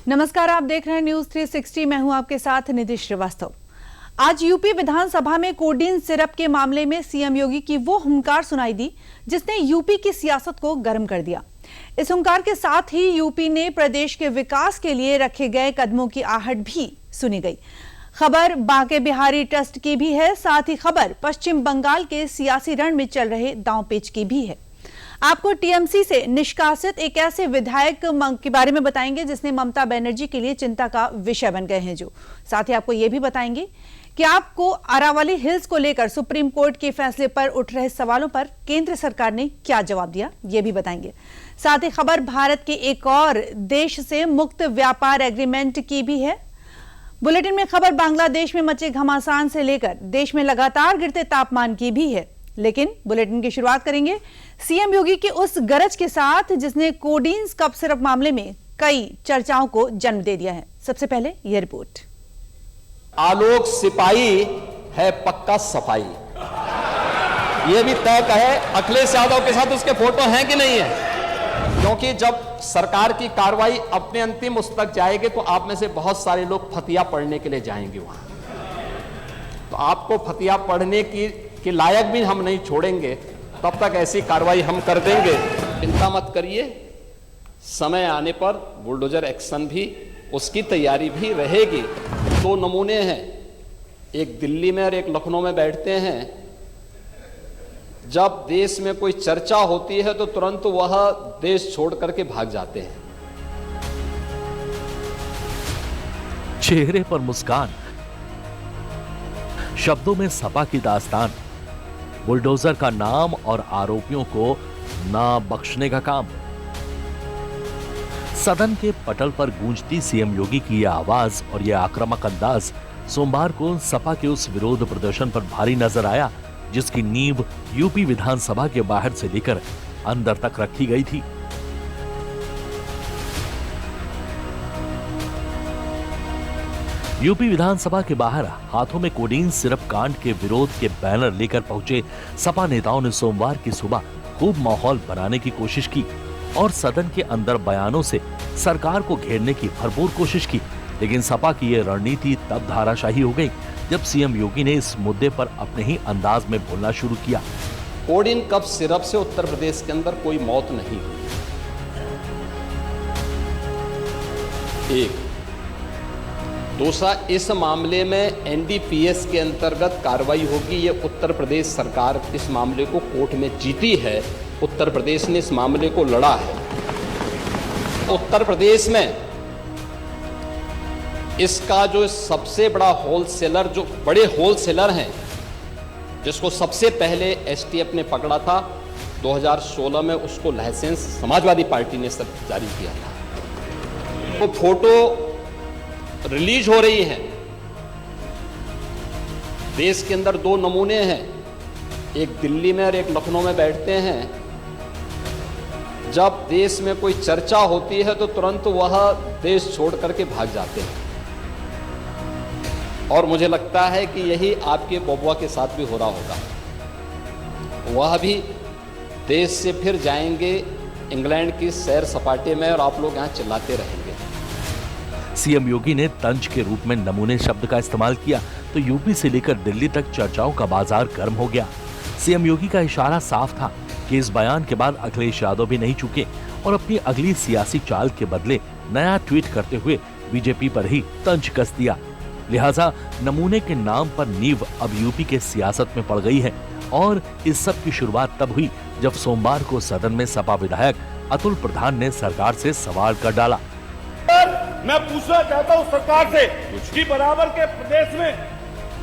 नमस्कार, आप देख रहे हैं न्यूज 360। मैं हूं आपके साथ निधि श्रीवास्तव। आज यूपी विधानसभा में कोडीन सिरप के मामले में सीएम योगी की वो हुंकार सुनाई दी जिसने यूपी की सियासत को गर्म कर दिया। इस हुंकार के साथ ही यूपी ने प्रदेश के विकास के लिए रखे गए कदमों की आहट भी सुनी गई। खबर बांके बिहारी ट्रस्ट की भी है, साथ ही खबर पश्चिम बंगाल के सियासी रण में चल रहे दांवपेच की भी है। आपको टीएमसी से निष्कासित एक ऐसे विधायक के बारे में बताएंगे जिसने ममता बनर्जी के लिए चिंता का विषय बन गए हैं। जो साथ ही आपको यह भी बताएंगे कि आपको अरावली हिल्स को लेकर सुप्रीम कोर्ट के फैसले पर उठ रहे सवालों पर केंद्र सरकार ने क्या जवाब दिया, यह भी बताएंगे। साथ ही खबर भारत के एक और देश से मुक्त व्यापार एग्रीमेंट की भी है। बुलेटिन में खबर बांग्लादेश में मचे घमासान से लेकर देश में लगातार गिरते तापमान की भी है। लेकिन बुलेटिन की शुरुआत करेंगे सीएम योगी के उस गरज के साथ जिसने कोडीन कप सिरप मामले में कई चर्चाओं को जन्म दे दिया है। सबसे पहले यह रिपोर्ट। आलोक सिपाही है पक्का सफाई, यह भी तय है अखिलेश यादव के साथ उसके फोटो हैं कि नहीं है, क्योंकि जब सरकार की कार्रवाई अपने अंतिम उस तक जाएगी तो आप में से बहुत सारे लोग फतिया पढ़ने के लिए जाएंगे वहां, तो आपको फतिया पढ़ने की लायक भी हम नहीं छोड़ेंगे। तब तक ऐसी कार्रवाई हम कर देंगे, चिंता मत करिए। समय आने पर बुलडोजर एक्शन भी, उसकी तैयारी भी रहेगी। दो नमूने हैं, एक दिल्ली में और एक लखनऊ में बैठते हैं। जब देश में कोई चर्चा होती है तो तुरंत वह देश छोड़ करके भाग जाते हैं। चेहरे पर मुस्कान, शब्दों में सपा की दास्तान, बुलडोजर का नाम और आरोपियों को ना बख्शने का काम। सदन के पटल पर गूंजती सीएम योगी की यह आवाज और यह आक्रामक अंदाज सोमवार को सपा के उस विरोध प्रदर्शन पर भारी नजर आया जिसकी नींव यूपी विधानसभा के बाहर से लेकर अंदर तक रखी गई थी। यूपी विधानसभा के बाहर हाथों में कोडीन सिरप कांड के विरोध के बैनर लेकर पहुंचे सपा नेताओं ने सोमवार की सुबह खूब माहौल बनाने की कोशिश की और सदन के अंदर बयानों से सरकार को घेरने की भरपूर कोशिश की। लेकिन सपा की यह रणनीति तब धाराशाही हो गई जब सीएम योगी ने इस मुद्दे पर अपने ही अंदाज में बोलना शुरू किया। कोडीन कप सिरप से उत्तर प्रदेश के अंदर कोई मौत नहीं हुई। एक दूसरा, इस मामले में एनडीपीएस के अंतर्गत कार्रवाई होगी। ये उत्तर प्रदेश सरकार इस मामले को कोर्ट में जीती है, उत्तर प्रदेश ने इस मामले को लड़ा है। उत्तर प्रदेश में इसका जो सबसे बड़ा होलसेलर, जो बड़े होलसेलर हैं, जिसको सबसे पहले एसटीएफ ने पकड़ा था 2016 में, उसको लाइसेंस समाजवादी पार्टी ने जारी किया था। वो फोटो रिलीज हो रही है। देश के अंदर दो नमूने हैं, एक दिल्ली में और एक लखनऊ में बैठते हैं। जब देश में कोई चर्चा होती है तो तुरंत वह देश छोड़ करके भाग जाते हैं, और मुझे लगता है कि यही आपके बबुआ के साथ भी हो रहा होगा। वह भी देश से फिर जाएंगे इंग्लैंड की सैर सपाटे में और आप लोग यहां चिल्लाते रहेंगे। सीएम योगी ने तंज के रूप में नमूने शब्द का इस्तेमाल किया तो यूपी से लेकर दिल्ली तक चर्चाओं का बाजार गर्म हो गया। सीएम योगी का इशारा साफ था कि इस बयान के बाद अखिलेश यादव भी नहीं चुके और अपनी अगली सियासी चाल के बदले नया ट्वीट करते हुए बीजेपी पर ही तंज कस दिया। लिहाजा नमूने के नाम पर नींव अब यूपी के सियासत में पड़ गई है और इस सब की शुरुआत तब हुई जब सोमवार को सदन में सपा विधायक अतुल प्रधान ने सरकार से सवाल कर डाला। मैं पूछना चाहता हूं सरकार से कि बराबर के प्रदेश में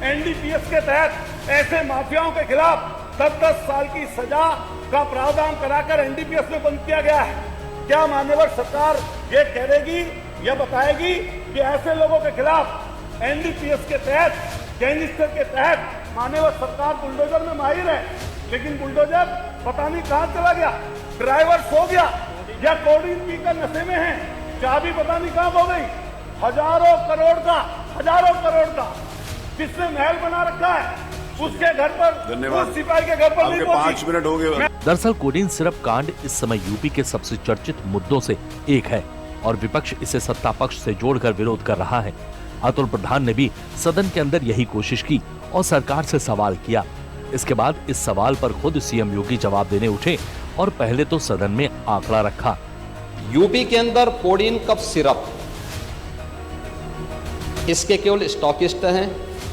एनडीपीएस के तहत ऐसे माफियाओं के खिलाफ 10-10 साल की सजा का प्रावधान कराकर एनडीपीएस में बंद किया गया है। क्या माननीय सरकार ये कहेगी या बताएगी कि ऐसे लोगों के खिलाफ एनडीपीएस के तहत, गैंगस्टर के तहत माननीय सरकार बुलडोजर में माहिर है, लेकिन बुलडोजर पता नहीं कहां चला गया, ड्राइवर सो गया या कोडीन पीकर नशे में है, चाबी पता नहीं कहां हो गई। हजारों करोड़ का जिसने महल बना रखा है उसके घर पर, उस सिपाही के घर पर नहीं पहुंची। 5 मिनट हो गए। दरअसल कोडीन सिरप कांड इस समय यूपी के सबसे चर्चित मुद्दों से एक है और विपक्ष इसे सत्ता पक्ष से जोड़कर विरोध कर रहा है। अतुल प्रधान ने भी सदन के अंदर यही कोशिश की और सरकार से सवाल किया। इसके बाद इस सवाल पर खुद सीएम योगी जवाब देने उठे और पहले तो सदन में आंकड़ा रखा। यूपी के अंदर कोडीन कफ सिरप इसके केवल स्टॉकिस्ट हैं,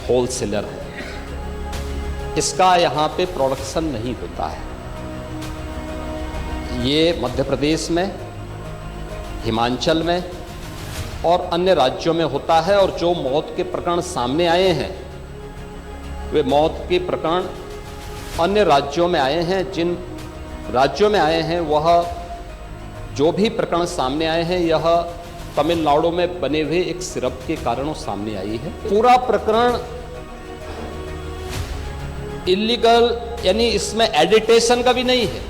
होलसेलर हैं, इसका यहां पे प्रोडक्शन नहीं होता है। ये मध्य प्रदेश में, हिमाचल में और अन्य राज्यों में होता है। और जो मौत के प्रकरण सामने आए हैं वे मौत के प्रकरण अन्य राज्यों में आए हैं। जिन राज्यों में आए हैं वह जो भी प्रकरण सामने आए हैं यह तमिलनाडु में बने हुए एक सिरप के कारण सामने आई है। पूरा प्रकरण इलीगल यानी इसमें एडिटेशन का भी नहीं है,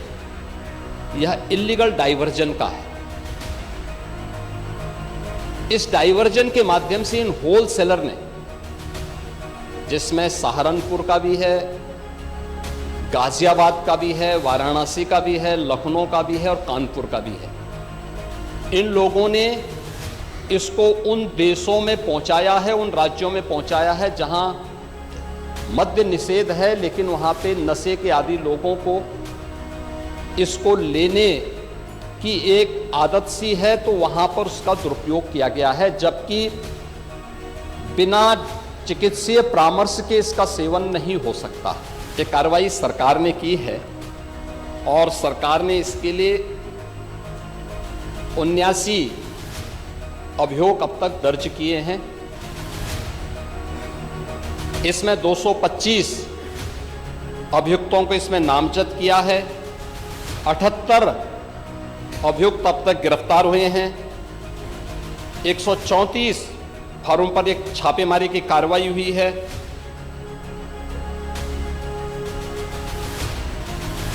यह इलीगल डाइवर्जन का है। इस डाइवर्जन के माध्यम से इन होलसेलर ने, जिसमें सहारनपुर का भी है, गाजियाबाद का भी है, वाराणसी का भी है, लखनऊ का भी है और कानपुर का भी है, इन लोगों ने इसको उन देशों में पहुंचाया है, उन राज्यों में पहुंचाया है जहां मद्य निषेध है, लेकिन वहां पे नशे के आदी लोगों को इसको लेने की एक आदत सी है, तो वहां पर उसका दुरुपयोग किया गया है। जबकि बिना चिकित्सीय परामर्श के इसका सेवन नहीं हो सकता। ये कार्रवाई सरकार ने की है और सरकार ने इसके लिए 79 अभियोग अब तक दर्ज किए हैं। इसमें 225 अभियुक्तों को इसमें नामजद किया है। 78 अभियुक्त अब तक गिरफ्तार हुए हैं। 134 फर्म पर एक छापेमारी की कार्रवाई हुई है।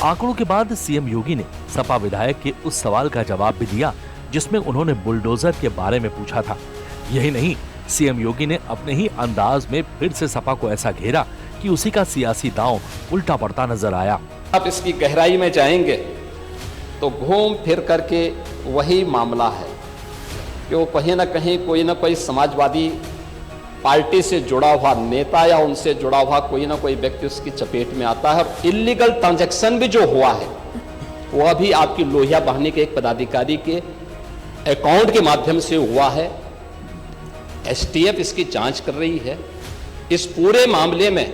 आंकड़ों के बाद सीएम योगी ने सपा विधायक के उस सवाल का जवाब भी दिया जिसमें उन्होंने बुलडोजर के बारे में पूछा था। यही नहीं, सीएम योगी ने अपने ही अंदाज में फिर से सपा को ऐसा घेरा कि उसी का सियासी दांव उल्टा पड़ता नजर आया। आप इसकी गहराई में जाएंगे तो घूम फिर करके वही मामला है कि वो कहीं ना कहीं कोई ना कोई समाजवादी पार्टी से जुड़ा हुआ नेता या उनसे जुड़ा हुआ कोई ना कोई व्यक्ति उसकी चपेट में आता है। और इलीगल ट्रांजैक्शन भी जो हुआ है वह भी आपकी लोहिया बहाने के एक पदाधिकारी के अकाउंट के माध्यम से हुआ है। एसटीएफ इसकी जांच कर रही है। इस पूरे मामले में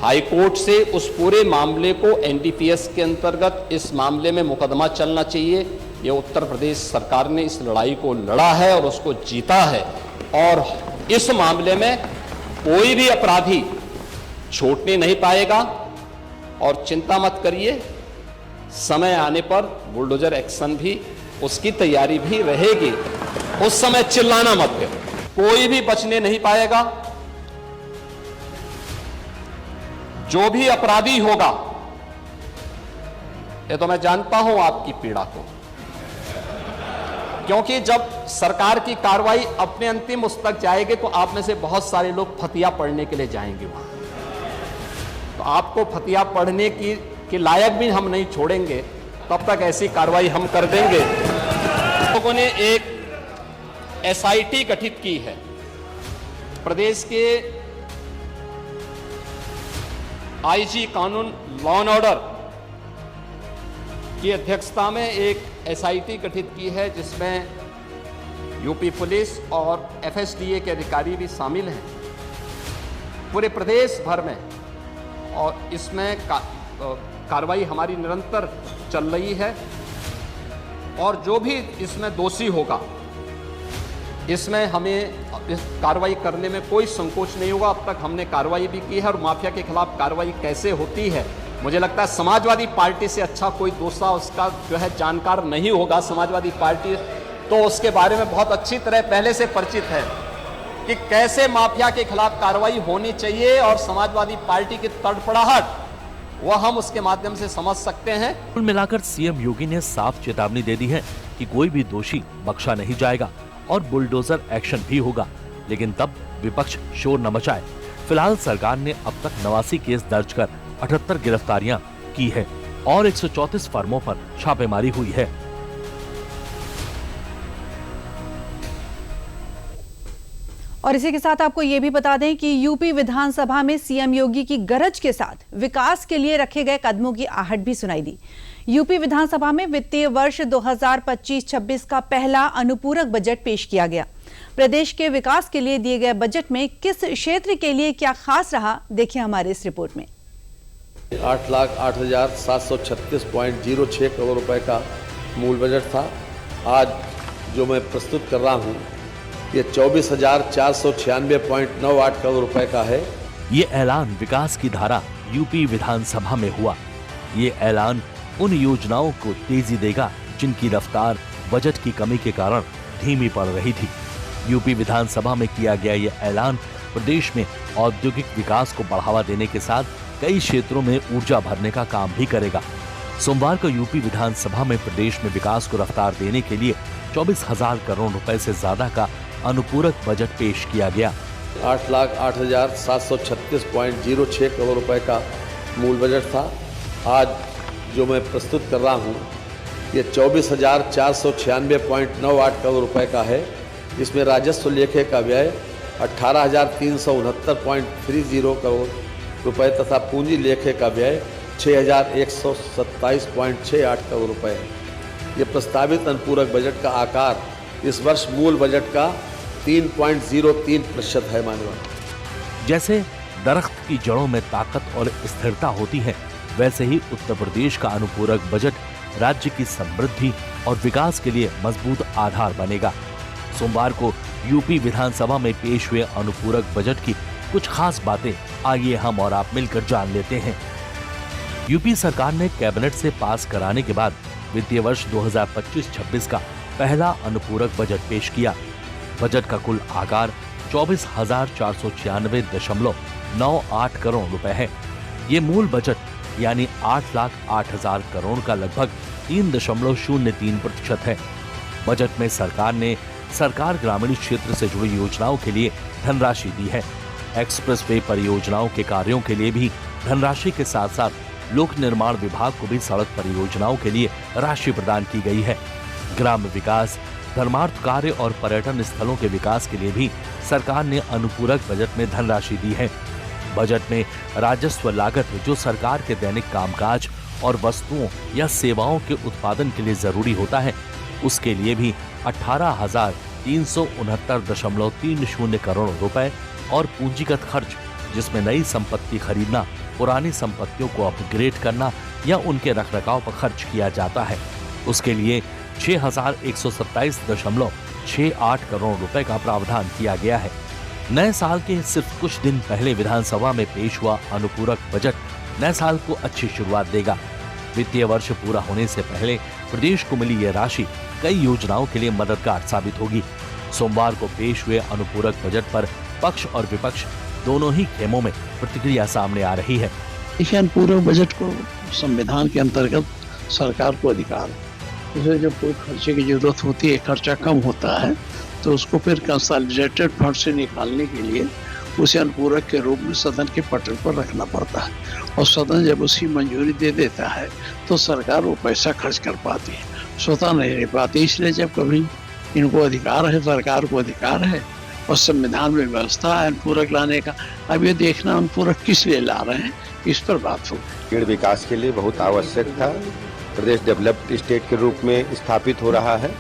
हाई कोर्ट से उस पूरे मामले को एनडीपीएस के अंतर्गत इस मामले में मुकदमा चलना चाहिए। ये उत्तर प्रदेश सरकार ने इस लड़ाई को लड़ा है और उसको जीता है और इस मामले में कोई भी अपराधी छूटने नहीं पाएगा। और चिंता मत करिए, समय आने पर बुलडोजर एक्शन भी उसकी तैयारी भी रहेगी। उस समय चिल्लाना मत करो, कोई भी बचने नहीं पाएगा। जो भी अपराधी होगा, ये तो मैं जानता हूं आपकी पीड़ा को, क्योंकि जब सरकार की कार्रवाई अपने अंतिम उस तक जाएगी तो आप में से बहुत सारे लोग फतिया पढ़ने के लिए जाएंगे वहां। तो आपको फतिया पढ़ने के लायक भी हम नहीं छोड़ेंगे, तब तक ऐसी कार्रवाई हम कर देंगे। लोगों ने एक एसआईटी गठित की है। प्रदेश के आईजी कानून लॉ एंड ऑर्डर की अध्यक्षता में एक एसआईटी गठित की है जिसमें यूपी पुलिस और एफएसडीए के अधिकारी भी शामिल हैं पूरे प्रदेश भर में। और इसमें कार्रवाई हमारी निरंतर चल रही है और जो भी इसमें दोषी होगा इसमें हमें इस कार्रवाई करने में कोई संकोच नहीं होगा। अब तक हमने कार्रवाई भी की है और माफिया के खिलाफ कार्रवाई कैसे होती है, मुझे लगता है समाजवादी पार्टी से अच्छा कोई दूसरा उसका जो है जानकार नहीं होगा। समाजवादी पार्टी तो उसके बारे में बहुत अच्छी तरह पहले से परिचित है कि कैसे माफिया के खिलाफ कार्रवाई होनी चाहिए और समाजवादी पार्टी की तड़फड़ाहट वह हम उसके माध्यम से समझ सकते हैं। कुल मिलाकर सीएम योगी ने साफ चेतावनी दे दी है कि कोई भी दोषी बख्शा नहीं जाएगा और बुलडोजर एक्शन भी होगा, लेकिन तब विपक्ष शोर न मचाए। फिलहाल सरकार ने अब तक 89 केस दर्ज कर 78 गिरफ्तारियां की है और 134 फर्मों पर छापेमारी हुई है। और इसी के साथ आपको ये भी बता दें कि यूपी विधानसभा में सीएम योगी की गरज के साथ विकास के लिए रखे गए कदमों की आहट भी सुनाई दी। यूपी विधानसभा में वित्तीय वर्ष 2025-26 का पहला अनुपूरक बजट पेश किया गया। प्रदेश के विकास के लिए दिए गए बजट में किस क्षेत्र के लिए क्या खास रहा, देखिए हमारे इस रिपोर्ट में। 8,08,736.06 करोड़ रुपए का मूल बजट था। आज जो मैं प्रस्तुत कर रहा हूं, ये 24,496.98 करोड़ रुपए का है। ये ऐलान विकास की धारा यूपी विधानसभा में हुआ। ये ऐलान उन योजनाओं को तेजी देगा जिनकी रफ्तार बजट की कमी के कारण धीमी पड़ रही थी। यूपी विधानसभा में किया गया ये ऐलान प्रदेश में औद्योगिक विकास को बढ़ावा देने के साथ कई क्षेत्रों में ऊर्जा भरने का काम भी करेगा। सोमवार को यूपी विधानसभा में प्रदेश में विकास को रफ्तार देने के लिए 24,000 करोड़ रुपए से ज्यादा का अनुपूरक बजट पेश किया गया। 8,08,736.06 करोड़ रुपए का मूल बजट था। आज जो मैं प्रस्तुत कर रहा हूं, ये 24,496.98 करोड़ रुपए का है। इसमें राजस्व लेखे का व्यय 18,369.30 करोड़ रुपए तथा पूंजी लेखे का व्यय 6,127.68 करोड़ रुपए है। ये प्रस्तावित अनुपूरक बजट का आकार इस वर्ष मूल बजट का 3.03% है। माननीय, जैसे दरख्त की जड़ों में ताकत और स्थिरता होती है, वैसे ही उत्तर प्रदेश का अनुपूरक बजट राज्य की समृद्धि और विकास के लिए मजबूत आधार बनेगा। सोमवार को यूपी विधानसभा में पेश हुए अनुपूरक बजट की कुछ खास बातें आइए हम और आप मिलकर जान लेते हैं। यूपी सरकार ने कैबिनेट से पास कराने के बाद वित्तीय वर्ष 2025-26 का पहला अनुपूरक बजट पेश किया। बजट का कुल आकार 24,496.98 करोड़ रुपए है। ये मूल बजट यानी 8,08,000 करोड़ का लगभग 3.03% है। बजट में सरकार ग्रामीण क्षेत्र से जुड़ी योजनाओं के लिए धनराशि दी है। एक्सप्रेस वे परियोजनाओं के कार्यों के लिए भी धनराशि के साथ साथ लोक निर्माण विभाग को भी सड़क परियोजनाओं के लिए राशि प्रदान की गई है। ग्राम विकास, धर्मार्थ कार्य और पर्यटन स्थलों के विकास के लिए भी सरकार ने अनुपूरक बजट में धनराशि दी है। बजट में राजस्व लागत जो सरकार के दैनिक कामकाज और वस्तुओं या सेवाओं के उत्पादन के लिए जरूरी होता है, उसके लिए भी 18,369.30 करोड़ रुपए और पूंजीगत खर्च, जिसमें नई संपत्ति खरीदना, पुरानी संपत्तियों को अपग्रेड करना या उनके रखरखाव पर खर्च किया जाता है, उसके लिए 6,127.68 करोड़ रुपए का प्रावधान किया गया है। नए साल के सिर्फ कुछ दिन पहले विधानसभा में पेश हुआ अनुपूरक बजट नए साल को अच्छी शुरुआत देगा। वित्तीय वर्ष पूरा होने से पहले प्रदेश को मिली यह राशि कई योजनाओं के लिए मददगार साबित होगी। सोमवार को पेश हुए अनुपूरक बजट पर पक्ष और विपक्ष दोनों ही खेमों में प्रतिक्रिया सामने आ रही है। देखिए, अनुपूरक बजट को संविधान के अंतर्गत सरकार को अधिकार है। इसमें जब कोई खर्चे की जरूरत होती है, खर्चा कम होता है, तो उसको फिर कंसोलिडेटेड फंड से निकालने के लिए उसे अनुपूरक के रूप में सदन के पटल पर रखना पड़ता है और सदन जब उसकी मंजूरी दे देता है तो सरकार वो पैसा खर्च कर पाती है, स्वतः नहीं रह पाती। इसलिए जब कभी इनको अधिकार है, सरकार को अधिकार है और संविधान में व्यवस्था है अनुपूरक लाने का, अब ये देखना अनुपूरक किस लिए ला रहे हैं, इस पर बात हो। विकास के लिए बहुत आवश्यक था। प्रदेश डेवलप्ड स्टेट के रूप में स्थापित हो रहा है,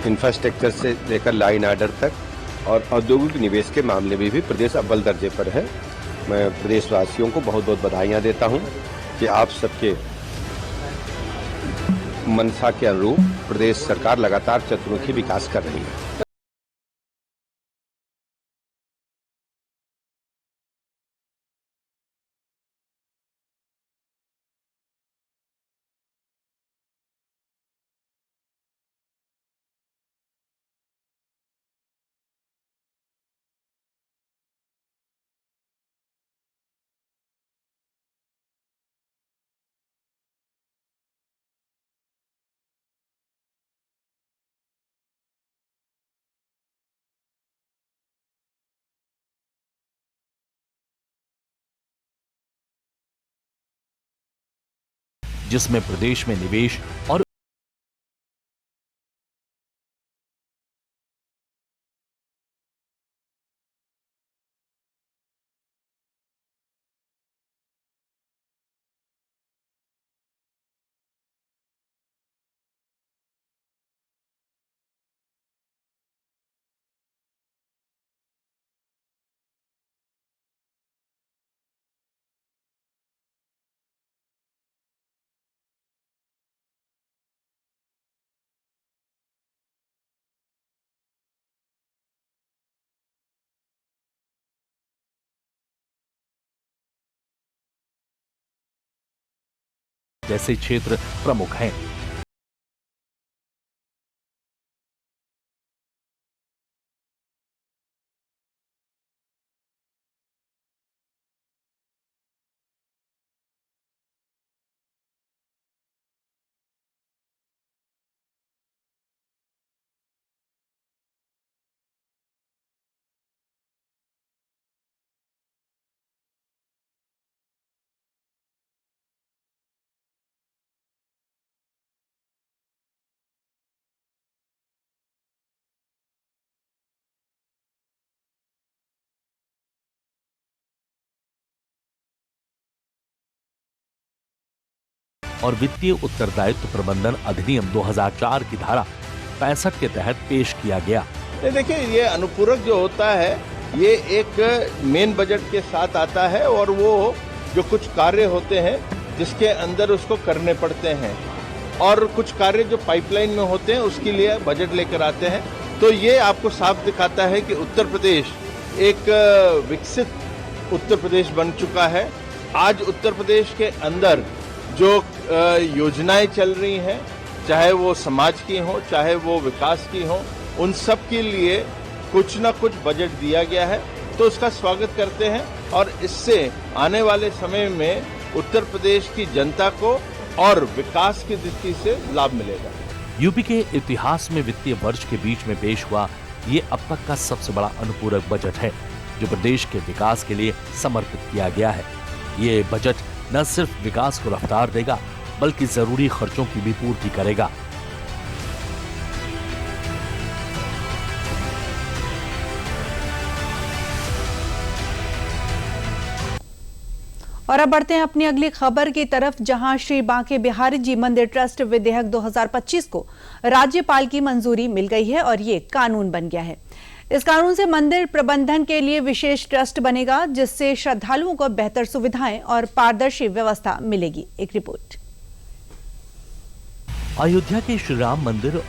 इंफ्रास्ट्रक्चर से लेकर लाइन आर्डर तक, और औद्योगिक निवेश के मामले में भी प्रदेश अव्वल दर्जे पर है। मैं प्रदेशवासियों को बहुत बहुत बधाइयाँ देता हूँ कि आप सबके मंशा के अनुरूप प्रदेश सरकार लगातार चतुर्मुखी विकास कर रही है। जिसमें प्रदेश में निवेश और जैसे क्षेत्र प्रमुख हैं। और वित्तीय उत्तरदायित्व प्रबंधन अधिनियम 2004 की धारा 65 के तहत पेश किया गया। देखिए, ये अनुपूरक जो होता है ये एक मेन बजट के साथ आता है और वो जो कुछ कार्य होते हैं जिसके अंदर उसको करने पड़ते हैं और कुछ कार्य जो पाइपलाइन में होते हैं उसके लिए बजट लेकर आते हैं। तो ये आपको साफ दिखाता है कि उत्तर प्रदेश एक विकसित उत्तर प्रदेश बन चुका है। आज उत्तर प्रदेश के अंदर जो योजनाएं चल रही हैं, चाहे वो समाज की हो, चाहे वो विकास की हो, उन सब के लिए कुछ न कुछ बजट दिया गया है। तो उसका स्वागत करते हैं और इससे आने वाले समय में उत्तर प्रदेश की जनता को और विकास की दृष्टि से लाभ मिलेगा। यूपी के इतिहास में वित्तीय वर्ष के बीच में पेश हुआ ये अब तक का सबसे बड़ा अनुपूरक बजट है जो प्रदेश के विकास के लिए समर्पित किया गया है। ये बजट न सिर्फ विकास को रफ्तार देगा बल्कि जरूरी खर्चों की भी पूर्ति करेगा। और अब बढ़ते हैं अपनी अगली खबर की तरफ, जहां श्री बांके बिहारी जी मंदिर ट्रस्ट विधेयक 2025 को राज्यपाल की मंजूरी मिल गई है और ये कानून बन गया है। इस कानून से मंदिर प्रबंधन के लिए विशेष ट्रस्ट बनेगा जिससे श्रद्धालुओं को बेहतर सुविधाएं और पारदर्शी व्यवस्था मिलेगी। एक रिपोर्ट। अयोध्या के श्री राम मंदिर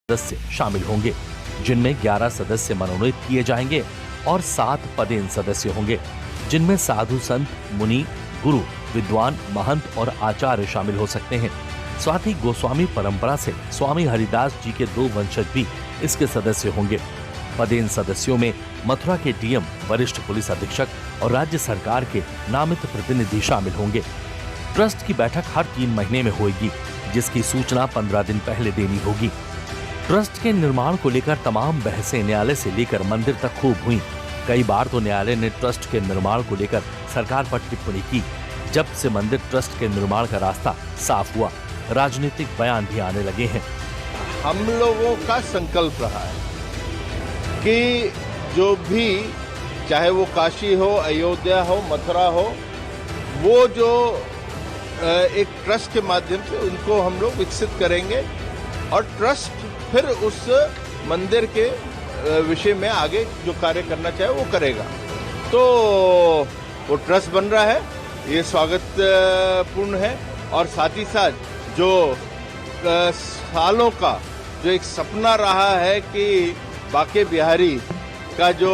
सदस्य शामिल होंगे जिनमें 11 सदस्य मनोनीत किए जाएंगे और 7 पदेन सदस्य होंगे जिनमें साधु संत, मुनि, गुरु, विद्वान, महंत और आचार्य शामिल हो सकते हैं। साथ ही गोस्वामी परंपरा से स्वामी हरिदास जी के 2 वंशज भी इसके सदस्य होंगे। पदेन सदस्यों में मथुरा के डीएम, वरिष्ठ पुलिस अधीक्षक और राज्य सरकार के नामित प्रतिनिधि शामिल होंगे। ट्रस्ट की बैठक हर 3 महीने में होगी जिसकी सूचना 15 दिन पहले देनी होगी। ट्रस्ट के निर्माण को लेकर तमाम बहसें न्यायालय से लेकर मंदिर तक खूब हुई। कई बार तो न्यायालय ने ट्रस्ट के निर्माण को लेकर सरकार पर टिप्पणी की। जब से मंदिर ट्रस्ट के निर्माण का रास्ता साफ हुआ, राजनीतिक बयान भी आने लगे हैं। हम लोगों का संकल्प रहा है कि जो भी, चाहे वो काशी हो, अयोध्या हो, मथुरा हो, वो जो एक ट्रस्ट के माध्यम से उनको हम लोग विकसित करेंगे और ट्रस्ट फिर उस मंदिर के विषय में आगे जो कार्य करना चाहे वो करेगा। तो वो ट्रस्ट बन रहा है, ये स्वागत पूर्ण है। और साथ ही साथ जो सालों का जो एक सपना रहा है कि बांके बिहारी का जो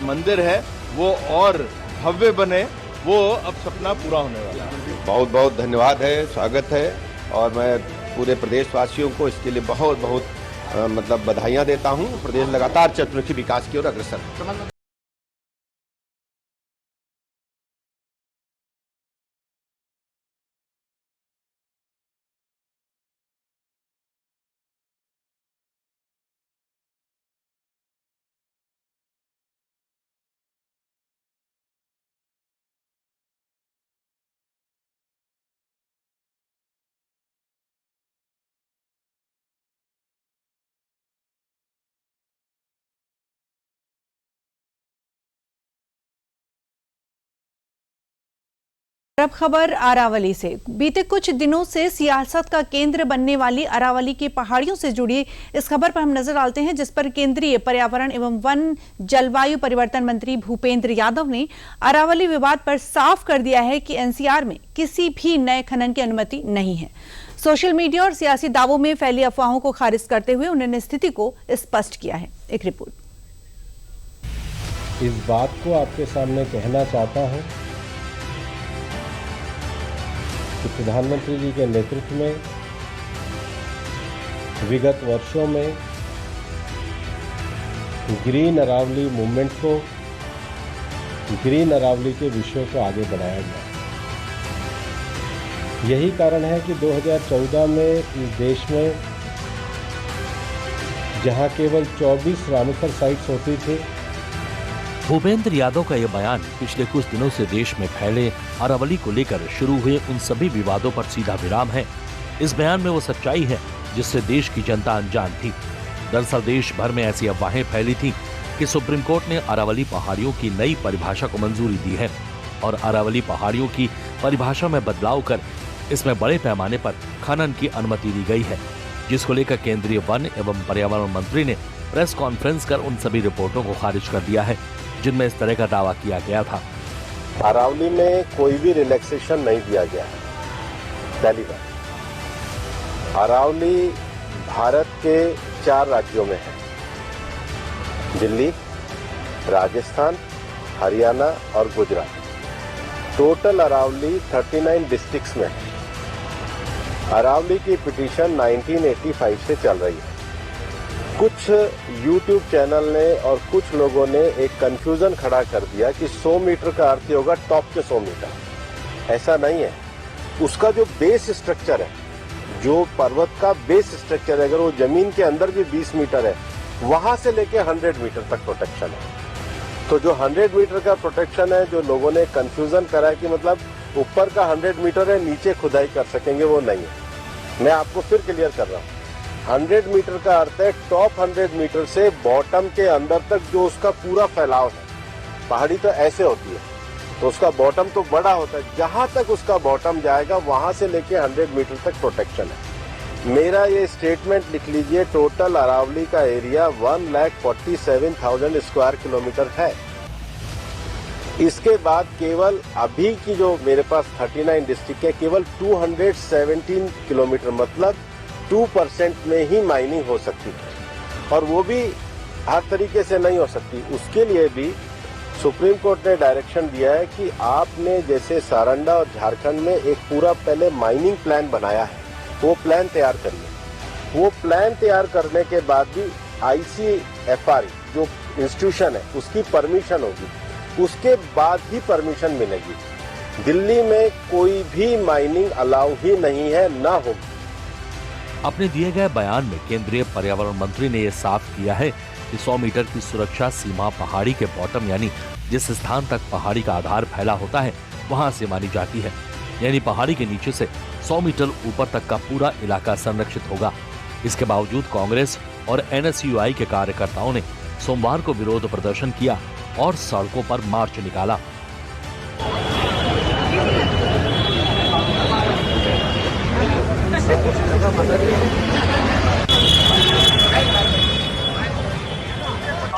मंदिर है वो और भव्य बने, वो अब सपना पूरा होने वाला है। बहुत बहुत धन्यवाद है, स्वागत है, और मैं पूरे प्रदेशवासियों को इसके लिए बहुत बहुत मतलब बधाइयाँ देता हूँ। प्रदेश लगातार चतुर्मुखी विकास की ओर अग्रसर है। अब खबर अरावली से। बीते कुछ दिनों से सियासत का केंद्र बनने वाली अरावली की पहाड़ियों से जुड़ी इस खबर पर हम नजर डालते हैं, जिस पर केंद्रीय पर्यावरण एवं वन जलवायु परिवर्तन मंत्री भूपेंद्र यादव ने अरावली विवाद पर साफ कर दिया है कि एनसीआर में किसी भी नए खनन की अनुमति नहीं है। सोशल मीडिया और सियासी दावों में फैली अफवाहों को खारिज करते हुए उन्होंने स्थिति को स्पष्ट किया है। एक रिपोर्ट। इस बात को आपके सामने कहना चाहता हूं कि प्रधानमंत्री जी के नेतृत्व में विगत वर्षों में ग्रीन अरावली मूवमेंट को, ग्रीन अरावली के विषयों को आगे बढ़ाया गया। यही कारण है कि 2014 में इस देश में जहां केवल 24 रामसर साइट्स होती थी, भूपेंद्र यादव का यह बयान पिछले कुछ दिनों से देश में फैले अरावली को लेकर शुरू हुए उन सभी विवादों पर सीधा विराम है। इस बयान में वो सच्चाई है जिससे देश की जनता अनजान थी। दरअसल देश भर में ऐसी अफवाहें फैली थी कि सुप्रीम कोर्ट ने अरावली पहाड़ियों की नई परिभाषा को मंजूरी दी है और अरावली पहाड़ियों की परिभाषा में बदलाव कर इसमें बड़े पैमाने पर खनन की अनुमति दी गई है, जिसको लेकर केंद्रीय वन एवं पर्यावरण मंत्री ने प्रेस कॉन्फ्रेंस कर उन सभी रिपोर्टों को खारिज कर दिया है जिनमें इस तरह का दावा किया गया था। अरावली में कोई भी रिलैक्सेशन नहीं दिया गया है। पहली बात, अरावली भारत के 4 राज्यों में है, दिल्ली, राजस्थान, हरियाणा और गुजरात। टोटल अरावली 39 डिस्ट्रिक्ट्स में है। अरावली की पिटीशन 1985 से चल रही है। कुछ YouTube चैनल ने और कुछ लोगों ने एक कंफ्यूजन खड़ा कर दिया कि 100 मीटर का अर्थ होगा टॉप के 100 मीटर। ऐसा नहीं है। उसका जो बेस स्ट्रक्चर है, जो पर्वत का बेस स्ट्रक्चर है, अगर वो जमीन के अंदर भी 20 मीटर है, वहां से लेके 100 मीटर तक प्रोटेक्शन है। तो जो 100 मीटर का प्रोटेक्शन है, जो लोगों ने कंफ्यूजन करा है कि मतलब ऊपर का 100 मीटर है, नीचे खुदाई कर सकेंगे, वो नहीं है। मैं आपको फिर क्लियर कर रहा हूँ। 100 मीटर का अर्थ है टॉप 100 मीटर से बॉटम के अंदर तक जो उसका पूरा फैलाव है। पहाड़ी तो ऐसे होती है, तो उसका बॉटम तो बड़ा होता है। जहां तक उसका बॉटम जाएगा वहां से लेके 100 मीटर तक प्रोटेक्शन है। मेरा ये स्टेटमेंट लिख लीजिए, टोटल अरावली का एरिया 1,47,000 स्क्वायर किलोमीटर है। इसके बाद केवल अभी की जो मेरे पास 39 डिस्ट्रिक्ट है, केवल 217 किलोमीटर मतलब 2% में ही माइनिंग हो सकती है, और वो भी हर तरीके से नहीं हो सकती। उसके लिए भी सुप्रीम कोर्ट ने डायरेक्शन दिया है कि आपने जैसे सारंडा और झारखंड में एक पूरा पहले माइनिंग प्लान बनाया है, वो प्लान तैयार करिए। वो प्लान तैयार करने के बाद भी ICFR जो इंस्टीट्यूशन है उसकी परमिशन होगी, उसके बाद ही परमिशन मिलेगी। दिल्ली में कोई भी माइनिंग अलाउ ही नहीं है, ना होगी। अपने दिए गए बयान में केंद्रीय पर्यावरण मंत्री ने यह साफ किया है कि 100 मीटर की सुरक्षा सीमा पहाड़ी के बॉटम यानी जिस स्थान तक पहाड़ी का आधार फैला होता है वहां से मानी जाती है, यानी पहाड़ी के नीचे से 100 मीटर ऊपर तक का पूरा इलाका संरक्षित होगा। इसके बावजूद कांग्रेस और NSUI के कार्यकर्ताओं ने सोमवार को विरोध प्रदर्शन किया और सड़कों पर मार्च निकाला।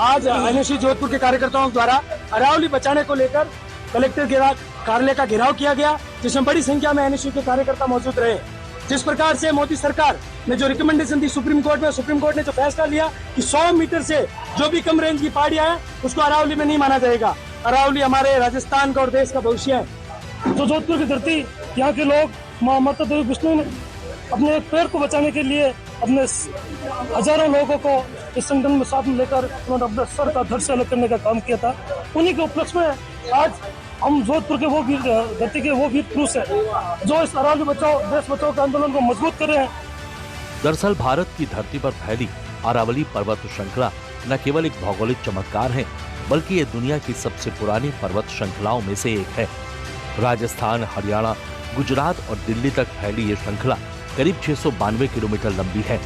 आज NSU जोधपुर के कार्यकर्ताओं द्वारा अरावली बचाने को लेकर कलेक्टर कार्यालय का घेराव किया गया, जिसमें बड़ी संख्या में NSU के कार्यकर्ता मौजूद रहे। जिस प्रकार से मोदी सरकार ने जो रिकमेंडेशन दी सुप्रीम कोर्ट में, सुप्रीम कोर्ट ने जो फैसला लिया कि 100 मीटर से जो भी कम रेंज की पहाड़ियां हैं उसको अरावली में नहीं माना जाएगा। अरावली हमारे राजस्थान का और देश का भविष्य है। तो जोधपुर की धरती, यहाँ के लोग माँ माता देवी विष्णु ने अपने पेड़ को बचाने के लिए अपने हजारों लोगों को इस संगठन में साथ में लेकर उन्होंने अपने सर का धड़ से अलग करने का काम किया था। उन्हीं के उपलक्ष्य में आज हम जोधपुर के वो वीर धरती के वो वीर पुरुष है जो इस अरावली बचाओ देश बचाओ के आंदोलन को मजबूत कर रहे हैं। दरअसल भारत की धरती पर फैली अरावली पर्वत श्रृंखला न केवल एक भौगोलिक चमत्कार है, बल्कि ये दुनिया की सबसे पुरानी पर्वत श्रृंखलाओं में से एक है। राजस्थान, हरियाणा, गुजरात और दिल्ली तक फैली ये श्रृंखला करीब 692 किलोमीटर लंबी है,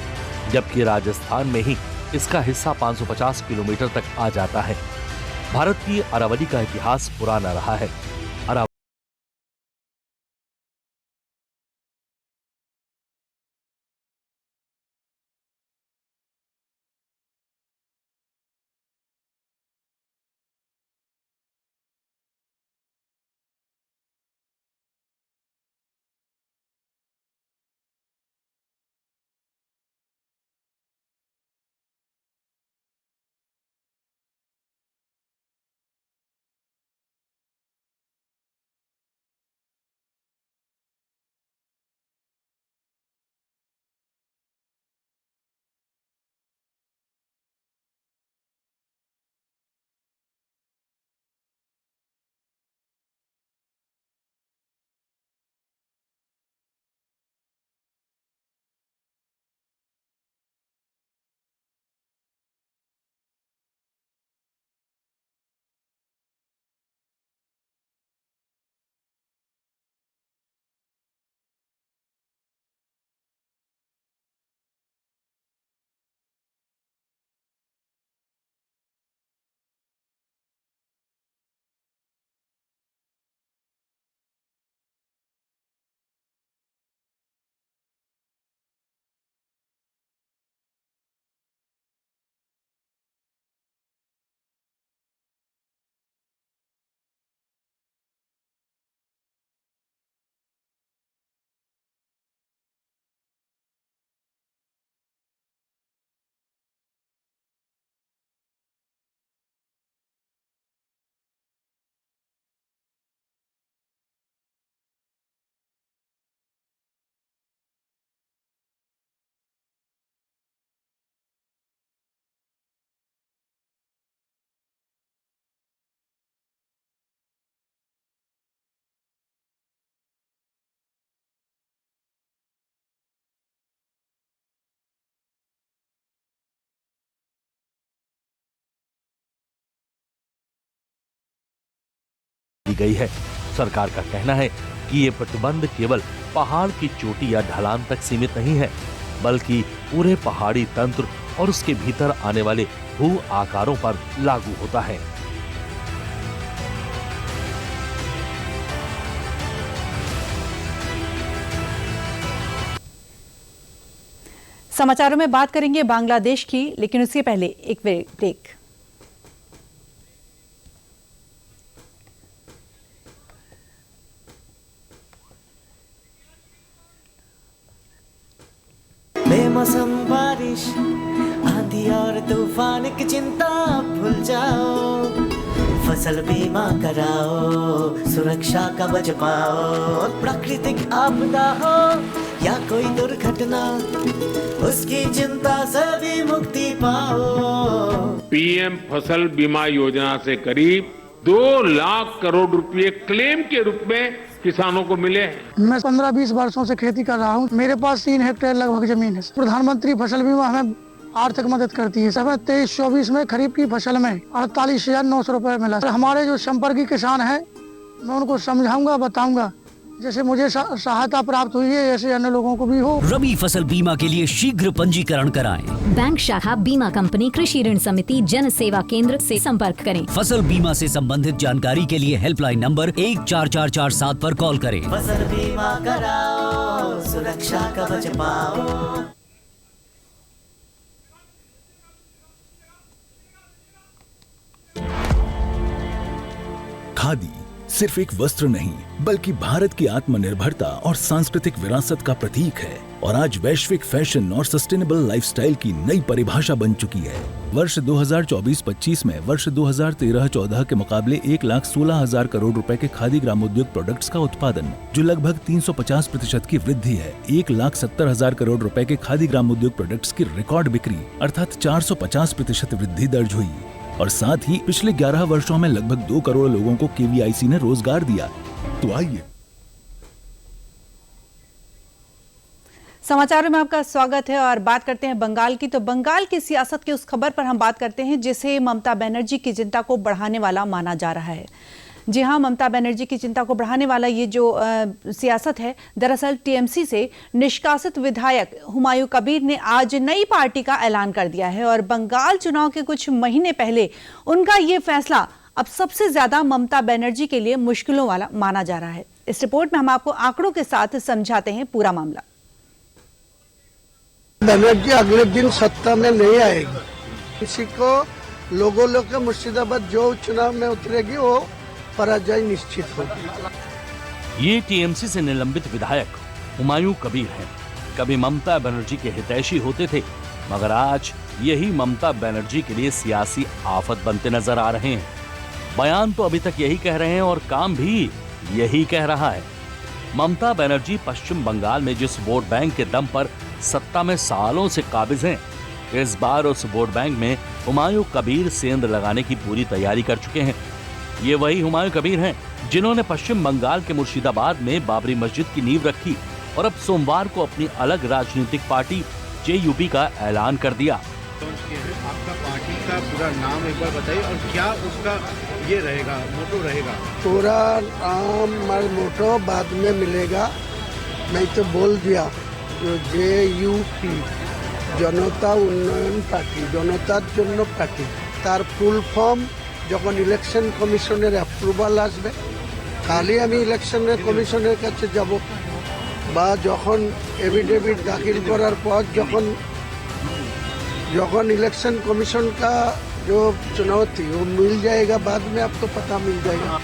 जबकि राजस्थान में ही इसका हिस्सा 550 किलोमीटर तक आ जाता है। भारत की अरावली का इतिहास पुराना रहा है। दी गई है। सरकार का कहना है कि ये प्रतिबंध केवल पहाड़ की चोटी या ढलान तक सीमित नहीं है, बल्कि पूरे पहाड़ी तंत्र और उसके भीतर आने वाले भू आकारों पर लागू होता है। समाचारों में बात करेंगे बांग्लादेश की, लेकिन उसके पहले एक ब्रेक। बेमौसम बारिश, आंधी और तूफान की चिंता भूल जाओ, फसल बीमा कराओ, सुरक्षा कवच पाओ। प्राकृतिक आपदा हो या कोई दुर्घटना, उसकी चिंता से भी मुक्ति पाओ। पीएम फसल बीमा योजना से करीब 2 लाख करोड़ रुपए क्लेम के रूप में किसानों को मिले हैं। मैं 15-20 वर्षों से खेती कर रहा हूँ। मेरे पास 3 हेक्टेयर लगभग जमीन है। प्रधानमंत्री फसल बीमा हमें आर्थिक मदद करती है। हमें 23-24 में खरीफ की फसल में 48,900 रुपए मिला। हमारे जो संपर्की किसान हैं, मैं उनको समझाऊंगा, बताऊंगा, जैसे मुझे सहायता प्राप्त हुई है ऐसे अन्य लोगों को भी हो। रबी फसल बीमा के लिए शीघ्र पंजीकरण कराएं। बैंक शाखा, बीमा कंपनी, कृषि ऋण समिति, जन सेवा केंद्र से संपर्क करें। फसल बीमा से संबंधित जानकारी के लिए हेल्पलाइन नंबर 14447 पर कॉल करें। फसल बीमा कराओ, सुरक्षा कवच पाओ। खादी सिर्फ एक वस्त्र नहीं बल्कि भारत की आत्मनिर्भरता और सांस्कृतिक विरासत का प्रतीक है और आज वैश्विक फैशन और सस्टेनेबल लाइफस्टाइल की नई परिभाषा बन चुकी है। वर्ष 2024-25 में वर्ष 2013-14 के मुकाबले 1,16,000 करोड़ रुपए के खादी ग्रामोद्योग प्रोडक्ट्स का उत्पादन, जो लगभग 350% की वृद्धि है। 1,70,000 करोड़ रुपए के खादी ग्रामोद्योग प्रोडक्ट्स की रिकॉर्ड बिक्री अर्थात 450% वृद्धि दर्ज हुई और साथ ही पिछले 11 वर्षों में लगभग 2 करोड़ लोगों को केवीआईसी ने रोजगार दिया। तो आइए समाचारों में आपका स्वागत है और बात करते हैं बंगाल की। तो बंगाल की सियासत की उस खबर पर हम बात करते हैं जिसे ममता बनर्जी की चिंता को बढ़ाने वाला माना जा रहा है। जी हां, ममता बनर्जी की चिंता को बढ़ाने वाला ये जो सियासत है, दरअसल टीएमसी से निष्कासित विधायक हुमायूं कबीर ने आज नई पार्टी का ऐलान कर दिया है और बंगाल चुनाव के कुछ महीने पहले उनका ये फैसला अब सबसे ज्यादा ममता बनर्जी के लिए मुश्किलों वाला माना जा रहा है। इस रिपोर्ट में हम आपको आंकड़ों के साथ समझाते हैं पूरा मामला। बनर्जी अगले दिन सत्ता में नहीं आएगी, किसी को लोगों के मुर्शिदाबाद जो चुनाव में उतरेगी वो पराजय निश्चित होगी। ये टीएमसी से निलंबित विधायक हुमायूं कबीर हैं। कभी ममता बनर्जी के हितैषी होते थे, मगर आज यही ममता बनर्जी के लिए सियासी आफत बनते नजर आ रहे हैं। बयान तो अभी तक यही कह रहे हैं और काम भी यही कह रहा है। ममता बनर्जी पश्चिम बंगाल में जिस वोट बैंक के दम पर सत्ता में सालों से काबिज हैं, इस बार उस वोट बैंक में हुमायूं कबीर सेंध लगाने की पूरी तैयारी कर चुके हैं। ये वही हुमायूं कबीर हैं जिन्होंने पश्चिम बंगाल के मुर्शिदाबाद में बाबरी मस्जिद की नींव रखी और अब सोमवार को अपनी अलग राजनीतिक पार्टी जेयूपी का ऐलान कर दिया। आपका पार्टी का पूरा नाम एक बार बताइए और क्या उसका ये रहेगा, मोटो रहेगा? पूरा नाम और मोटो बाद में मिलेगा, मैं तो बोल दिया। जेयूपी जनता उन्नयन पार्टी, जनतार जन्य पार्टी, तार फुल फर्म যখন ইলেকশন কমিশনের অ্যাপ্রুভাল আসবে, কালই আমি ইলেকশনের কমিশনের কাছে যাব বা যখন এফিডেভিট দাখিল করার পর যখন इलेक्शन कमीशन का जो चुनाव थी वो मिल जाएगा, बाद में आपको पता मिल जाएगा।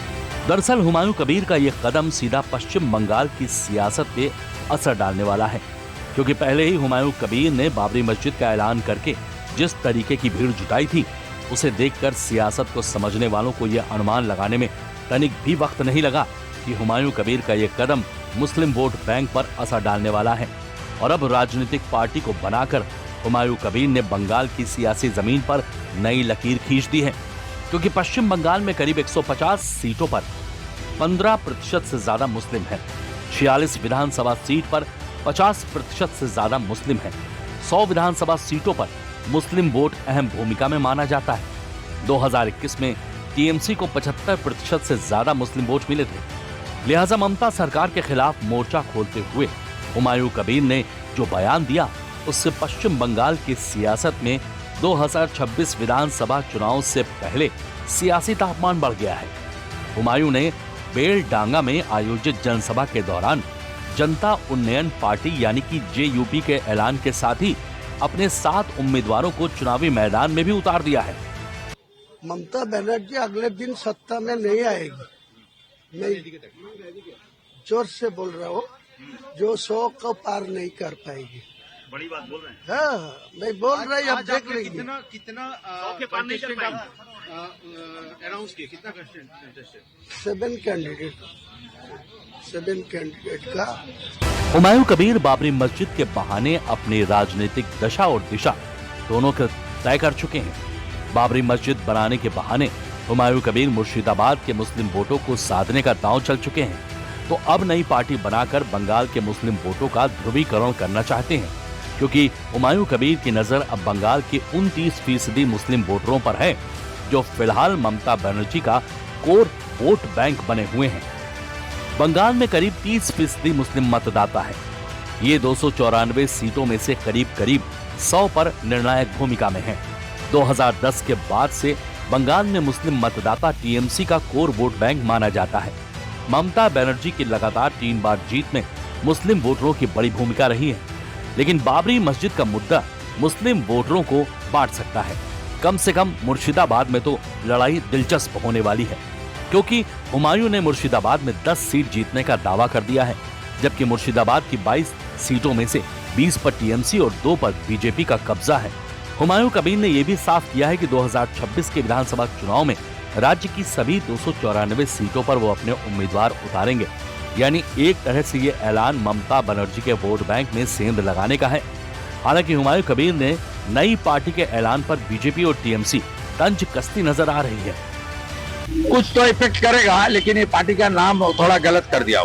दरअसल हुमायूं कबीर का ये कदम सीधा पश्चिम बंगाल की सियासत पे असर डालने वाला है, क्योंकि पहले ही हुमायूं कबीर ने बाबरी मस्जिद का ऐलान करके जिस तरीके की भीड़ जुटाई थी, उसे देखकर सियासत को समझने वालों को यह अनुमान लगाने में तनिक भी वक्त नहीं लगा कि हुमायूं कबीर का यह कदम मुस्लिम वोट बैंक पर असर डालने वाला है। और अब राजनीतिक पार्टी को बनाकर हुमायूं कबीर ने बंगाल की सियासी जमीन पर नई लकीर खींच दी है, क्योंकि पश्चिम बंगाल में करीब 150 सीटों पर 15% से ज्यादा मुस्लिम हैं। 46 विधानसभा सीट पर 50% से ज्यादा मुस्लिम हैं। 100 विधानसभा सीटों पर मुस्लिम वोट अहम भूमिका में माना जाता है। 2021 में टीएमसी को 75% से ज्यादा मुस्लिम वोट मिले थे। लिहाजा ममता सरकार के खिलाफ मोर्चा खोलते हुए हुमायूं कबीर ने जो बयान दिया, उससे पश्चिम बंगाल की सियासत में 2026 विधानसभा चुनाव से पहले सियासी तापमान बढ़ गया है। हुमायूं ने बेलडांगा में आयोजित जनसभा के दौरान जनता उन्नयन पार्टी यानी कि जेयूपी के ऐलान के साथ ही अपने 7 उम्मीदवारों को चुनावी मैदान में भी उतार दिया है। ममता बनर्जी अगले दिन सत्ता में नहीं आएगी, मैं जोर से बोल रहा हूँ, जो 100 को पार नहीं कर पाएगी। बड़ी बात बोल रहे हैं। हाँ, मैं बोल रहा हूँ, अब देख लेंगे। कितना अनाउंस किया, कितना कंटेस्टेड? 7 कैंडिडेट का। हुमायूं कबीर बाबरी मस्जिद के बहाने अपनी राजनीतिक दशा और दिशा दोनों को तय कर चुके हैं। बाबरी मस्जिद बनाने के बहाने हुमायूं कबीर मुर्शिदाबाद के मुस्लिम वोटों को साधने का दांव चल चुके हैं, तो अब नई पार्टी बनाकर बंगाल के मुस्लिम वोटों का ध्रुवीकरण करना चाहते हैं, क्योंकि हुमायूं कबीर की नजर अब बंगाल के 29% मुस्लिम वोटरों पर है, जो फिलहाल ममता बनर्जी का कोर वोट बैंक बने हुए हैं। बंगाल में करीब 30% मुस्लिम मतदाता है। ये 294 सीटों में से करीब 100 पर निर्णायक भूमिका में है। 2010 के बाद से बंगाल में मुस्लिम मतदाता टीएमसी का कोर वोट बैंक माना जाता है। ममता बनर्जी की लगातार 3 बार जीत में मुस्लिम वोटरों की बड़ी भूमिका रही है, लेकिन बाबरी मस्जिद का मुद्दा मुस्लिम वोटरों को बांट सकता है। कम से कम मुर्शिदाबाद में तो लड़ाई दिलचस्प होने वाली है। क्योंकि हुमायूं ने मुर्शिदाबाद में 10 सीट जीतने का दावा कर दिया है, जबकि मुर्शिदाबाद की 22 सीटों में से 20 पर टीएमसी और 2 पर बीजेपी का कब्जा है। हुमायूं कबीर ने यह भी साफ किया है कि 2026 के विधानसभा चुनाव में राज्य की सभी 294 सीटों पर वो अपने उम्मीदवार उतारेंगे। यानी एक तरह से ये ऐलान ममता बनर्जी के वोट बैंक में सेंध लगाने का है। हालांकि हुमायूं कबीर ने नई पार्टी के ऐलान पर बीजेपी और टीएमसी तंज कसती नजर आ रही है। कुछ तो इफेक्ट करेगा, लेकिन ये पार्टी का नाम थोड़ा गलत कर दिया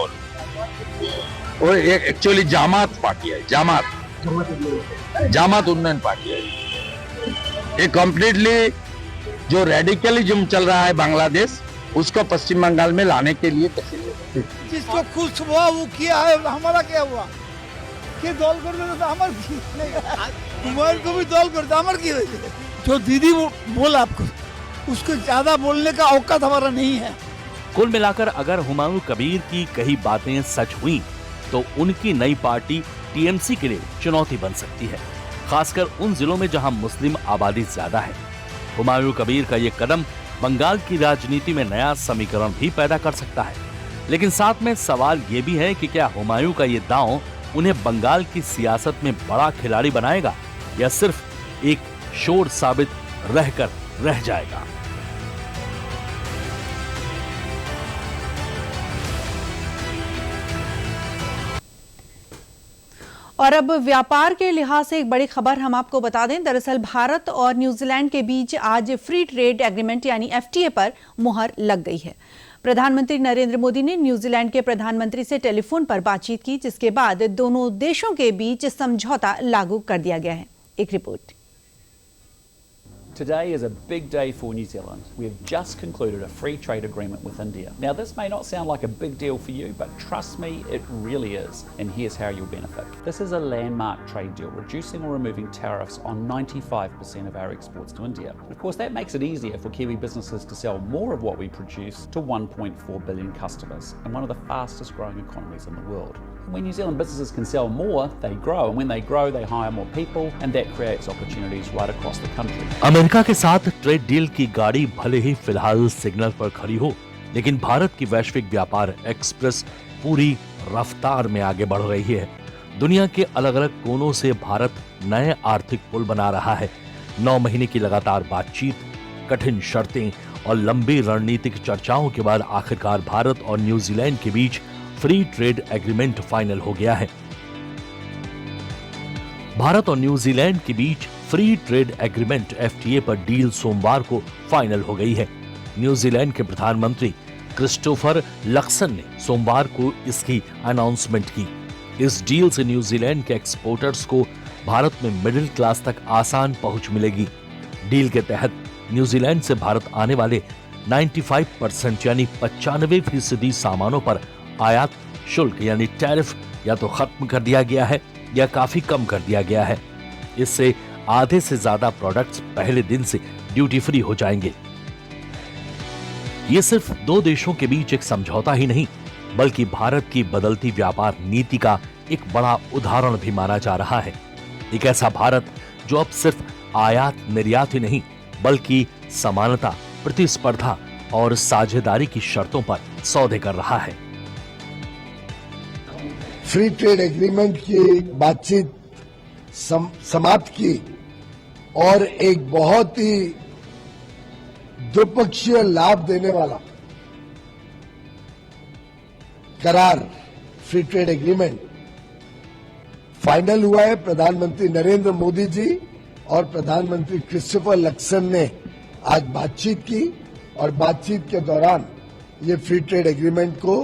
वो एक्चुअली जामात पार्टी है, जामात उन्नयन पार्टी है। ये कम्प्लीटली जो रेडिकलिज्म चल रहा है बांग्लादेश, उसको पश्चिम बंगाल में लाने के लिए जिसको कुछ हुआ वो किया है, हमारा क्या हुआ कि दल कर हमारे को भी दल कर हमारे की जो दीदी बोला आपको, उसको ज्यादा बोलने का औकात हमारा नहीं है। कुल मिलाकर अगर हुमायूं कबीर की कही बातें सच हुई तो उनकी नई पार्टी टीएमसी के लिए चुनौती बन सकती है, खासकर उन जिलों में जहां मुस्लिम आबादी ज्यादा है। हुमायूं कबीर का ये कदम बंगाल की राजनीति में नया समीकरण भी पैदा कर सकता है, लेकिन साथ में सवाल ये भी है कि क्या हुमायूं का ये दांव उन्हें बंगाल की सियासत में बड़ा खिलाड़ी बनाएगा या सिर्फ एक शोर साबित रहकर रह जाएगा। और अब व्यापार के लिहाज से एक बड़ी खबर हम आपको बता दें। दरअसल भारत और न्यूजीलैंड के बीच आज फ्री ट्रेड एग्रीमेंट यानी एफटीए पर मुहर लग गई है। प्रधानमंत्री नरेंद्र मोदी ने न्यूजीलैंड के प्रधानमंत्री से टेलीफोन पर बातचीत की, जिसके बाद दोनों देशों के बीच समझौता लागू कर दिया गया है। एक report. Today is a big day for New Zealand. We have just concluded a free trade agreement with India. Now, this may not sound like a big deal for you, but trust me, it really is. And here's how you'll benefit. This is a landmark trade deal, reducing or removing tariffs on 95% of our exports to India. Of course, that makes it easier for Kiwi businesses to sell more of what we produce to 1.4 billion customers and one of the fastest growing economies in the world. When New Zealand businesses can sell more, they grow, and when they grow, they hire more people, and that creates opportunities right across the country. America के साथ trade deal की गाड़ी भले ही फिलहाल signal पर खड़ी हो, लेकिन भारत की वैश्विक व्यापार एक्सप्रेस पूरी रफ्तार में आगे बढ़ रही है। दुनिया के अलग अलग कोनों से भारत नए आर्थिक पुल बना रहा है। 9 महीने की लगातार बातचीत, कठिन शर्तें और लंबी रणनीतिक चर्चाओं के बाद आखिरकार भारत और न्यूजीलैंड के बीच फ्री ट्रेड एग्रीमेंट फाइनल हो गया है। भारत और न्यूजीलैंड के बीच फ्री ट्रेड एग्रीमेंट एफटीए पर डील सोमवार को फाइनल हो गई है। न्यूजीलैंड के प्रधानमंत्री क्रिस्टोफर लक्सन ने सोमवार को इसकी अनाउंसमेंट की। इस डील से न्यूजीलैंड के एक्सपोर्टर्स को भारत में मिडिल क्लास तक आसान पहुंच मिलेगी। डील के तहत न्यूजीलैंड से भारत आने वाले 95% यानी 95% सामानों पर आयात शुल्क यानी टैरिफ या तो खत्म कर दिया गया है या काफी कम कर दिया गया है। इससे आधे से ज्यादा प्रोडक्ट्स पहले दिन से ड्यूटी फ्री हो जाएंगे। ये सिर्फ 2 देशों के बीच एक समझौता ही नहीं, बल्कि भारत की बदलती व्यापार नीति का एक बड़ा उदाहरण भी माना जा रहा है। एक ऐसा भारत जो अब सिर्फ आयात निर्यात ही नहीं, बल्कि समानता, प्रतिस्पर्धा और साझेदारी की शर्तों पर सौदे कर रहा है। फ्री ट्रेड एग्रीमेंट की बातचीत समाप्त की और एक बहुत ही द्विपक्षीय लाभ देने वाला करार फ्री ट्रेड एग्रीमेंट फाइनल हुआ है। प्रधानमंत्री नरेंद्र मोदी जी और प्रधानमंत्री क्रिस्टोफर लक्सन ने आज बातचीत की और बातचीत के दौरान ये फ्री ट्रेड एग्रीमेंट को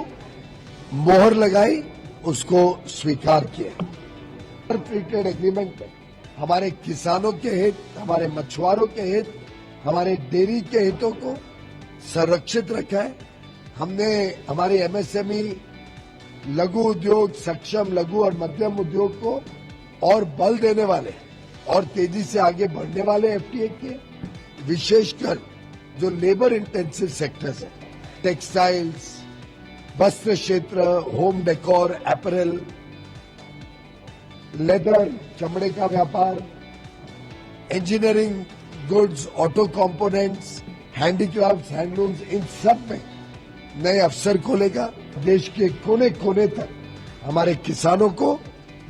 मोहर लगाई, उसको स्वीकार किया। फ्री ट्रेड एग्रीमेंट में हमारे किसानों के हित, हमारे मछुआरों के हित, हमारे डेयरी के हितों को संरक्षित रखा है। हमने हमारे एमएसएमई, लघु उद्योग, सक्षम लघु और मध्यम उद्योग को और बल देने वाले और तेजी से आगे बढ़ने वाले एफटीए के, विशेषकर जो लेबर इंटेंसिव सेक्टर्स हैं, टेक्सटाइल्स, वस्त्र क्षेत्र, होम डेकोर, अपैरल, लेदर, चमड़े का व्यापार, engineering goods, auto components, handicrafts, handlooms, इन सब में नए अवसर खोलेगा। देश के कोने कोने तक हमारे किसानों को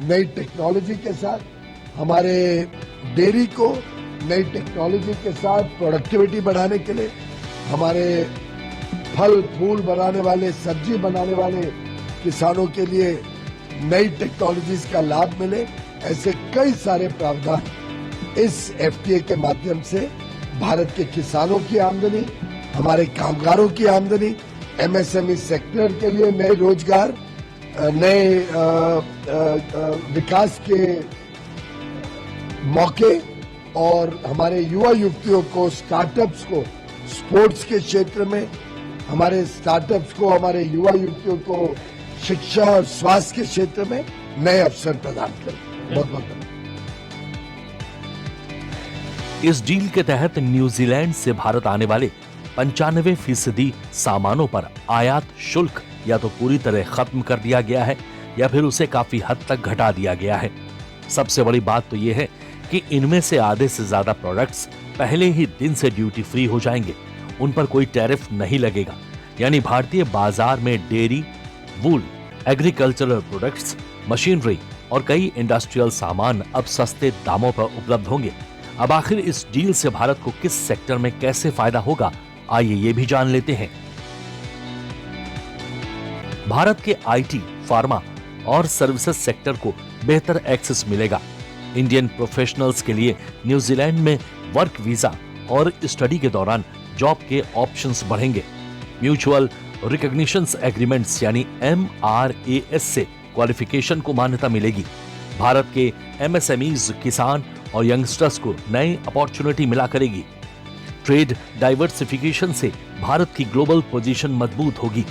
नई टेक्नोलॉजी के साथ, हमारे डेयरी को नई टेक्नोलॉजी के साथ प्रोडक्टिविटी बढ़ाने के लिए, हमारे फल फूल बनाने वाले, सब्जी बनाने वाले किसानों के लिए नई टेक्नोलॉजीज का लाभ मिले, ऐसे कई सारे प्रावधान इस एफटीए के माध्यम से भारत के किसानों की आमदनी, हमारे कामगारों की आमदनी, एमएसएमई सेक्टर के लिए नए रोजगार, नए विकास के मौके और हमारे युवा युवतियों को, स्टार्टअप्स को स्पोर्ट्स के क्षेत्र में, हमारे स्टार्टअप्स को, हमारे युवा युवतियों को शिक्षा और स्वास्थ्य के क्षेत्र में नए अवसर प्रदान करें। बहुत बहुत धन्यवाद। इस डील के तहत न्यूजीलैंड से भारत आने वाले 95% सामानों पर आयात शुल्क या तो पूरी तरह खत्म कर दिया गया है या फिर उसे काफी हद तक घटा दिया गया है। सबसे बड़ी बात तो यह है कि इनमें से आधे से ज्यादा प्रोडक्ट्स पहले ही दिन से ड्यूटी फ्री हो जाएंगे, उन पर कोई टैरिफ नहीं लगेगा। यानी भारतीय बाजार में डेयरी, वूल, एग्रीकल्चरल प्रोडक्ट्स, मशीनरी और कई इंडस्ट्रियल सामान अब सस्ते दामों पर उपलब्ध होंगे। अब आखिर इस डील से भारत को किस सेक्टर में कैसे फायदा होगा, आइए ये भी जान लेते हैं। भारत के आईटी, फार्मा और सर्विसेज सेक्टर को बेहतर एक्सेस मिलेगा। इंडियन प्रोफेशनल्स के लिए न्यूजीलैंड में वर्क वीजा और स्टडी के दौरान जॉब के ऑप्शंस बढ़ेंगे। म्यूचुअल रिकॉग्निशंस एग्रीमेंट्स यानी MRAS से क्वालिफिकेशन को मान्यता मिलेगी। भारत के एमएसएमईज, किसान और यंगस्टर्स को नई अपॉर्चुनिटी मिला करेगी। ट्रेड डाइवर्सिफिकेशन से भारत की ग्लोबल पोजीशन मजबूत होगी।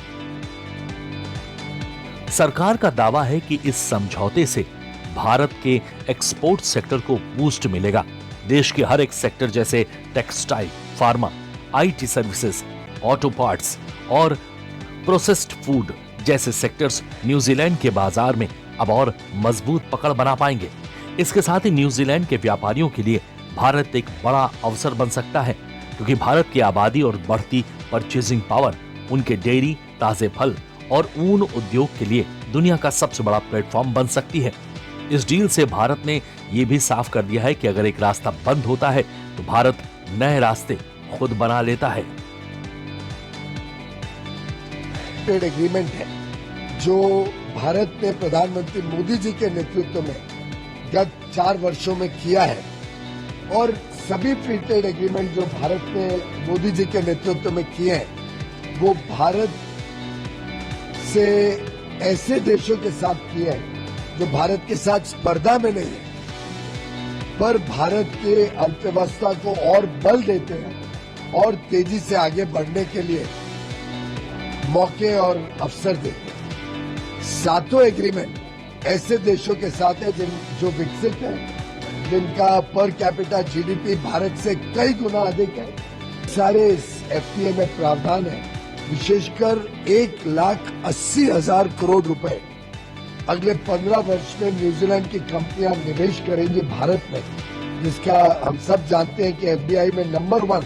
सरकार का दावा है कि इस समझौते से भारत के एक्सपोर्ट सेक्टर को बूस्ट मिलेगा। देश के हर एक सेक्टर जैसे textile, pharma, IT services, auto parts और प्रोसेस्ड फूड जैसे सेक्टर्स न्यूजीलैंड के बाजार में अब और मजबूत पकड़ बना पाएंगे। इसके साथ ही न्यूजीलैंड के व्यापारियों के लिए भारत एक बड़ा अवसर बन सकता है, क्योंकि भारत की आबादी और बढ़ती परचेजिंग पावर उनके डेयरी, ताजे फल और ऊन उद्योग के लिए दुनिया का सबसे बड़ा प्लेटफॉर्म बन सकती है। इस डील से भारत ने यह भी साफ कर दिया है कि अगर एक रास्ता बंद होता है तो भारत नए रास्ते खुद बना लेता है। ट्रेड एग्रीमेंट है जो भारत ने प्रधानमंत्री मोदी जी के नेतृत्व में गत 4 वर्षों में किया है, और सभी फ्री ट्रेड एग्रीमेंट जो भारत ने मोदी जी के नेतृत्व में किए हैं वो भारत से ऐसे देशों के साथ किए हैं जो भारत के साथ स्पर्धा में नहीं है, पर भारत के अर्थव्यवस्था को और बल देते हैं और तेजी से आगे बढ़ने के लिए मौके और अवसर देते हैं। 7 एग्रीमेंट ऐसे देशों के साथ है जो विकसित है, जिनका पर कैपिटा जीडीपी भारत से कई गुना अधिक है। सारे इस एफटीए में प्रावधान है, विशेषकर 1,80,000 करोड़ रुपए अगले 15 वर्ष में न्यूजीलैंड की कंपनियां निवेश करेंगी भारत में, जिसका हम सब जानते हैं कि एफडीआई में नंबर 1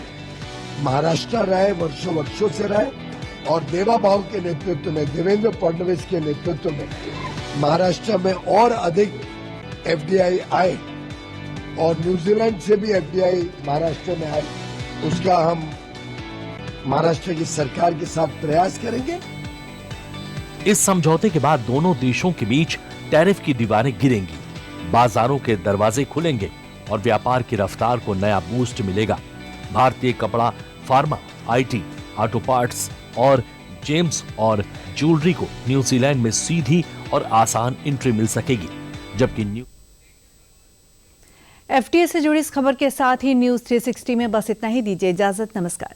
महाराष्ट्र रहा है, वर्षों से रहा है, और देवा भाव के नेतृत्व में, देवेंद्र फडणवीस के नेतृत्व में महाराष्ट्र में और अधिक एफडीआई आए और न्यूजीलैंड से भी एफडीआई महाराष्ट्र में आए, उसका हम महाराष्ट्र की सरकार के साथ प्रयास करेंगे। इस समझौते के बाद दोनों देशों के बीच टैरिफ की दीवारें गिरेंगी, बाजारों के दरवाजे खुलेंगे और व्यापार की रफ्तार को नया बूस्ट मिलेगा। भारतीय कपड़ा, फार्मा, आईटी, ऑटो पार्ट्स और जेम्स और ज्वेलरी को न्यूजीलैंड में सीधी और आसान एंट्री मिल सकेगी, जबकि एफटीए से जुड़ी इस खबर के साथ ही न्यूज 360 में बस इतना ही। दीजिए इजाजत, नमस्कार।